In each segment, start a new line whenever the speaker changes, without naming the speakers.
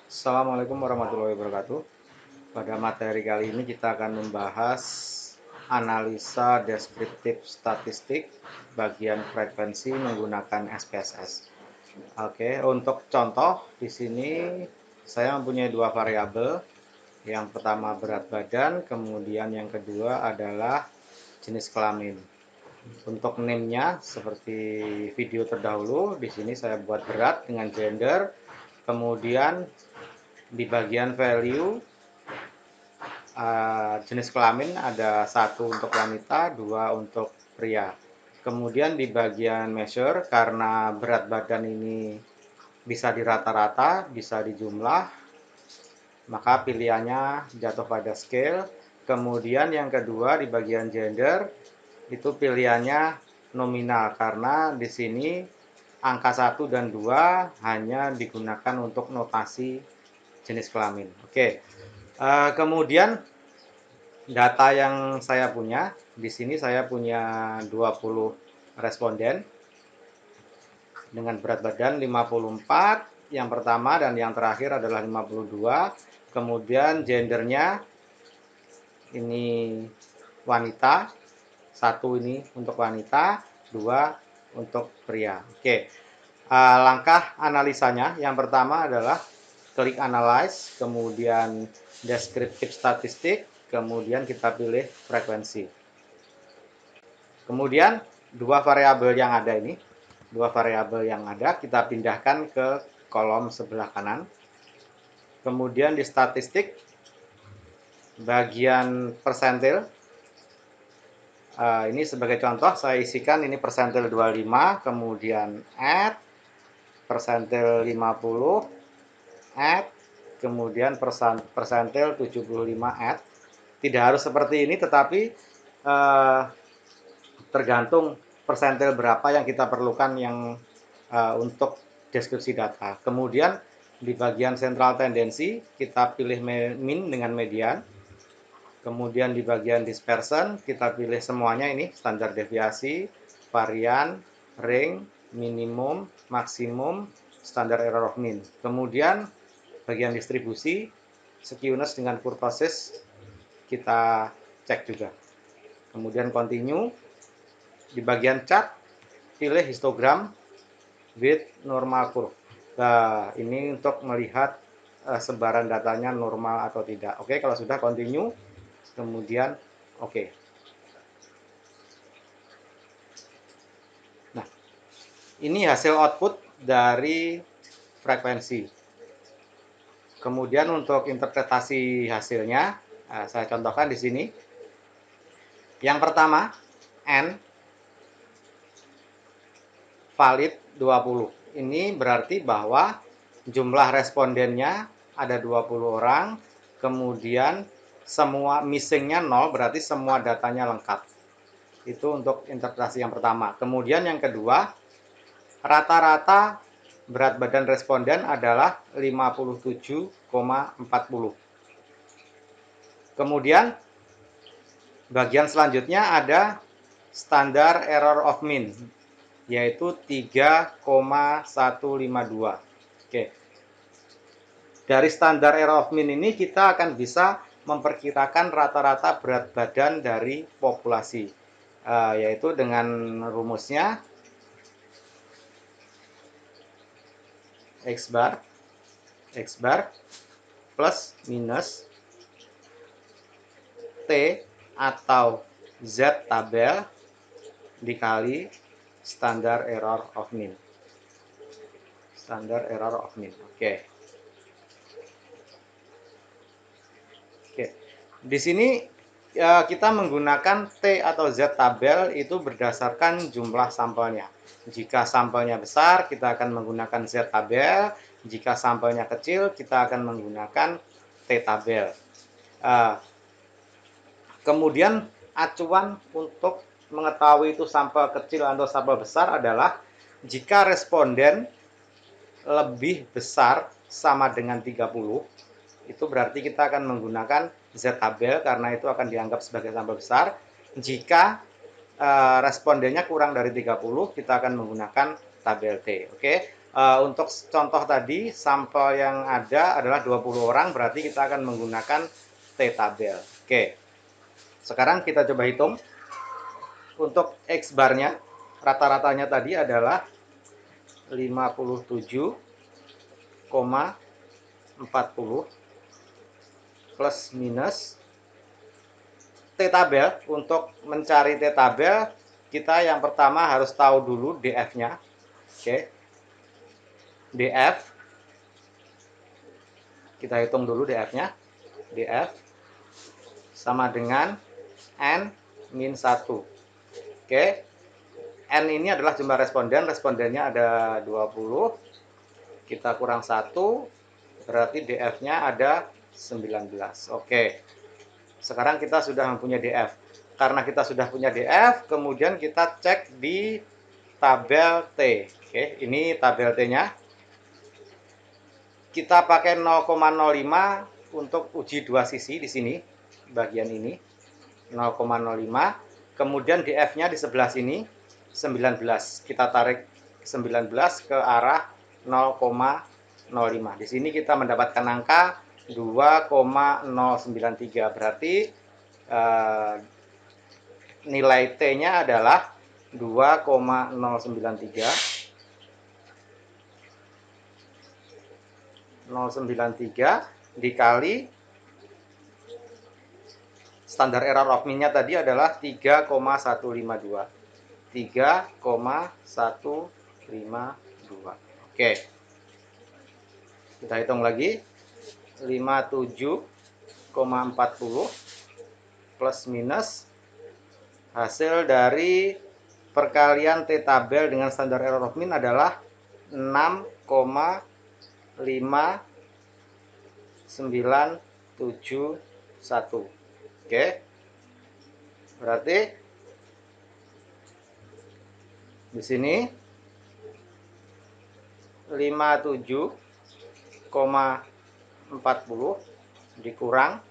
Assalamualaikum warahmatullahi wabarakatuh. Pada materi kali ini kita akan membahas analisa deskriptif statistik bagian frekuensi menggunakan SPSS. Oke, untuk contoh di sini saya mempunyai dua variabel. Yang pertama berat badan, kemudian yang kedua adalah jenis kelamin. Untuk name-nya seperti video terdahulu, di sini saya buat berat dengan gender. Kemudian di bagian value jenis kelamin ada satu untuk wanita, dua untuk pria. Kemudian di bagian measure, karena berat badan ini bisa dirata-rata, bisa dijumlah, maka pilihannya jatuh pada scale. Kemudian yang kedua di bagian gender, itu pilihannya nominal, karena di sini angka 1 dan 2 hanya digunakan untuk notasi jenis kelamin. Oke. Kemudian data yang saya punya, di sini saya punya 20 responden dengan berat badan 54, yang pertama dan yang terakhir adalah 52. Kemudian gendernya ini wanita, satu ini untuk wanita, dua untuk pria. Oke. Langkah analisanya yang pertama adalah klik analyze, kemudian deskriptif statistik, kemudian kita pilih frekuensi. Kemudian dua variabel yang ada kita pindahkan ke kolom sebelah kanan. Kemudian di statistik bagian persentil, ini sebagai contoh saya isikan ini persentil 25, kemudian add persentil 50, add, kemudian persentil 75 add. Tidak harus seperti ini, tetapi tergantung persentil berapa yang kita perlukan untuk deskripsi data. Kemudian di bagian sentral tendensi kita pilih min dengan median. Kemudian di bagian dispersion kita pilih semuanya, ini standar deviasi, varian, ring, minimum, maksimum, standar error of mean. Kemudian bagian distribusi, skewness dengan kurtosis kita cek juga. Kemudian continue. Di bagian chart pilih histogram with normal curve. Nah, ini untuk melihat sebaran datanya normal atau tidak. Oke, kalau sudah continue, kemudian oke. Nah, ini hasil output dari frekuensi. Kemudian untuk interpretasi hasilnya, saya contohkan di sini. Yang pertama, N valid 20. Ini berarti bahwa jumlah respondennya ada 20 orang, kemudian semua missingnya 0, berarti semua datanya lengkap. Itu untuk interpretasi yang pertama. Kemudian yang kedua, rata-rata berat badan responden adalah 57,40. Kemudian bagian selanjutnya ada standar error of mean, yaitu 3,152. Oke. Dari standar error of mean ini kita akan bisa memperkirakan rata-rata berat badan dari populasi, yaitu dengan rumusnya X bar plus minus T atau Z tabel dikali standar error of mean. Standar error of mean. Oke. Di sini kita menggunakan T atau Z tabel itu berdasarkan jumlah sampelnya. Jika sampelnya besar, kita akan menggunakan Z tabel. Jika sampelnya kecil, kita akan menggunakan T tabel. Kemudian acuan untuk mengetahui itu sampel kecil atau sampel besar adalah jika responden lebih besar sama dengan 30, itu berarti kita akan menggunakan Z tabel karena itu akan dianggap sebagai sampel besar. Jika respondennya kurang dari 30, kita akan menggunakan tabel T. Oke. Untuk contoh tadi, sampel yang ada adalah 20 orang, berarti kita akan menggunakan T-tabel. Oke, sekarang kita coba hitung. Untuk X-bar-nya, rata-ratanya tadi adalah 57,40 plus minus T-tabel. Untuk mencari T-tabel, kita yang pertama harus tahu dulu DF-nya. Oke, DF, kita hitung dulu DF-nya. DF sama dengan N min 1. Oke, N ini adalah jumlah responden. Respondennya ada 20. Kita kurang 1, berarti DF-nya ada 19. Oke, sekarang kita sudah mempunyai DF. Karena kita sudah punya DF, kemudian kita cek di tabel T. Oke, ini tabel T-nya. Kita pakai 0,05 untuk uji dua sisi di sini, bagian ini 0,05. Kemudian DF-nya di sebelah sini 19. Kita tarik 19 ke arah 0,05. Di sini kita mendapatkan angka 2,093. Berarti nilai T-nya adalah 2,093 dikali standar error of mean-nya tadi adalah 3,152. 3,152. Oke, kita hitung lagi. 57,40 plus minus hasil dari perkalian T-tabel dengan standar error of mean adalah 6,5971. Oke, berarti di sini 57,40 dikurang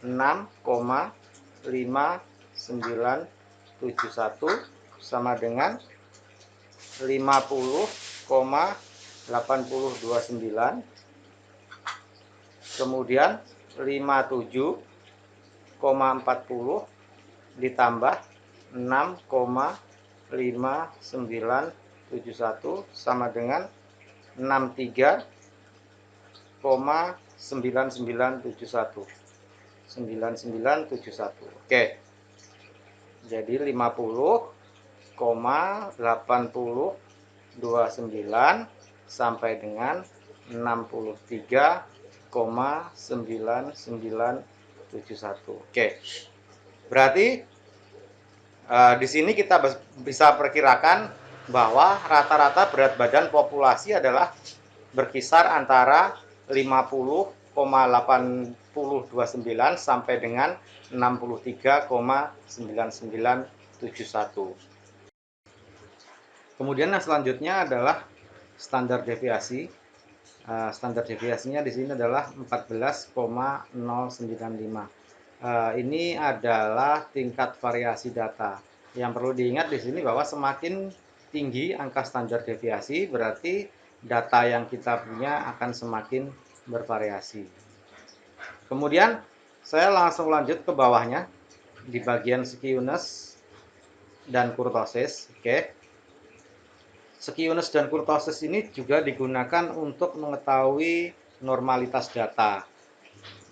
6,5971 sama dengan 50,829. Kemudian 57,40 ditambah 6,5971 sama dengan 63,9971. 9971. Oke, jadi 50,8029 sampai dengan 63,9971. Oke, berarti di sini kita bisa perkirakan bahwa rata-rata berat badan populasi adalah berkisar antara 50,8029 sampai dengan 63,9971. Kemudian yang selanjutnya adalah standar deviasi. Standar deviasinya di sini adalah 14,095. Ini adalah tingkat variasi data. Yang perlu diingat di sini bahwa semakin tinggi angka standar deviasi, berarti data yang kita punya akan semakin bervariasi. Kemudian saya langsung lanjut ke bawahnya di bagian skewness dan kurtosis. Oke, skewness dan kurtosis ini juga digunakan untuk mengetahui normalitas data.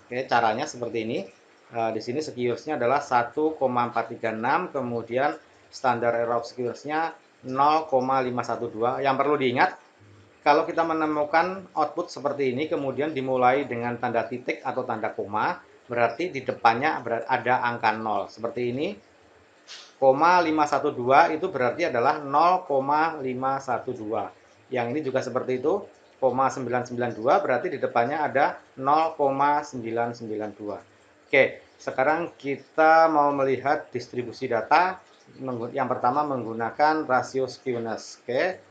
Oke, caranya seperti ini. Di sini skewness-nya adalah 1,436, kemudian standar error of skewness-nya 0,512. Yang perlu diingat, kalau kita menemukan output seperti ini, kemudian dimulai dengan tanda titik atau tanda koma, berarti di depannya ada angka 0. Seperti ini, 0,512 itu berarti adalah 0,512. Yang ini juga seperti itu, 0,992 berarti di depannya ada 0,992. Oke, sekarang kita mau melihat distribusi data. Yang pertama menggunakan rasio skewness. Oke,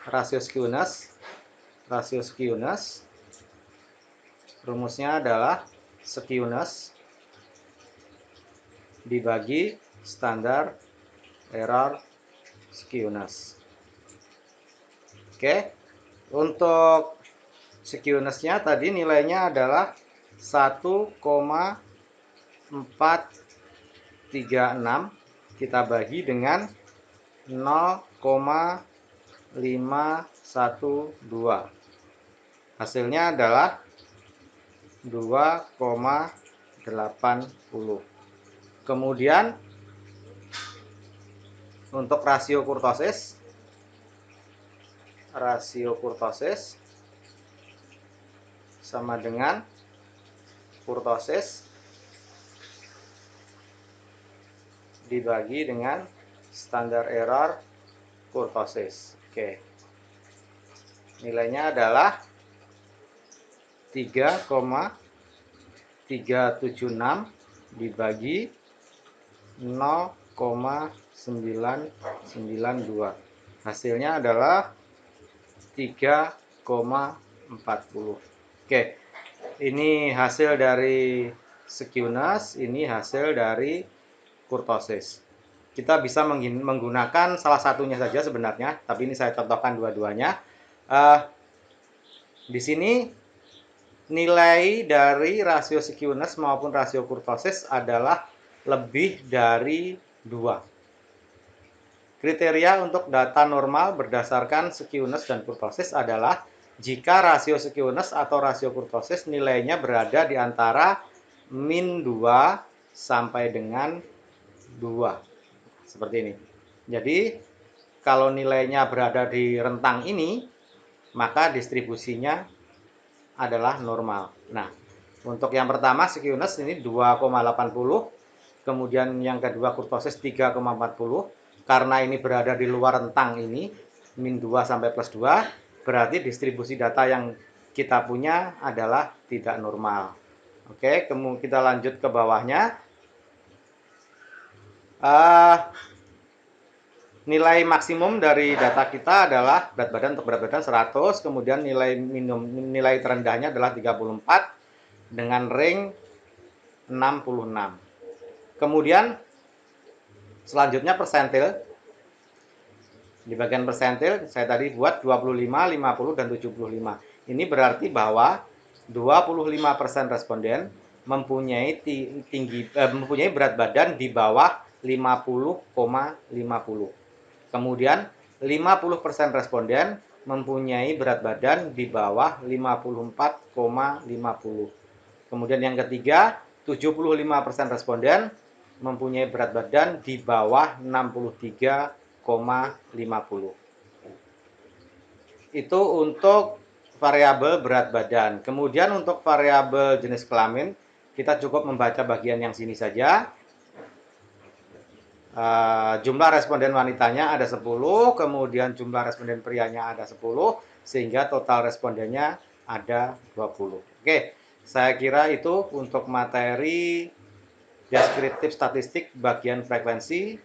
rasio skewness rumusnya adalah skewness dibagi standar error skewness. Oke, untuk skewness-nya tadi nilainya adalah 1,436 kita bagi dengan 0,512. Hasilnya adalah 2,80. Kemudian untuk rasio kurtosis sama dengan kurtosis dibagi dengan standar error kurtosis. Oke. Nilainya adalah 3,376 dibagi 0,992. Hasilnya adalah 3,40. Oke. Ini hasil dari skewness, ini hasil dari kurtosis. Kita bisa menggunakan salah satunya saja sebenarnya, tapi ini saya contohkan dua-duanya. Di sini nilai dari rasio skewness maupun rasio kurtosis adalah lebih dari 2. Kriteria untuk data normal berdasarkan skewness dan kurtosis adalah jika rasio skewness atau rasio kurtosis nilainya berada di antara min 2 sampai dengan 2. Seperti ini. Jadi, kalau nilainya berada di rentang ini, maka distribusinya adalah normal. Nah, untuk yang pertama skewness ini 2,80, kemudian yang kedua kurtosis 3,40. Karena ini berada di luar rentang ini, min 2 sampai plus 2, berarti distribusi data yang kita punya adalah tidak normal. Oke, kemudian kita lanjut ke bawahnya. Nilai maksimum dari data kita adalah berat badan, untuk berat badan 100, kemudian nilai terendahnya adalah 34 dengan ring 66. Kemudian selanjutnya persentil. Di bagian persentil saya tadi buat 25, 50 dan 75. Ini berarti bahwa 25% responden mempunyai mempunyai berat badan di bawah 50,50. Kemudian 50% responden mempunyai berat badan di bawah 54,50. Kemudian yang ketiga, 75% responden mempunyai berat badan di bawah 63,50. Itu untuk variabel berat badan. Kemudian untuk variabel jenis kelamin, kita cukup membaca bagian yang sini saja. Jumlah responden wanitanya ada 10, kemudian jumlah responden prianya ada 10, sehingga total respondennya ada 20. Oke, saya kira itu untuk materi deskriptif statistik bagian frekuensi.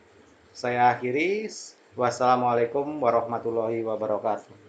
Saya akhiri. Wassalamualaikum warahmatullahi wabarakatuh.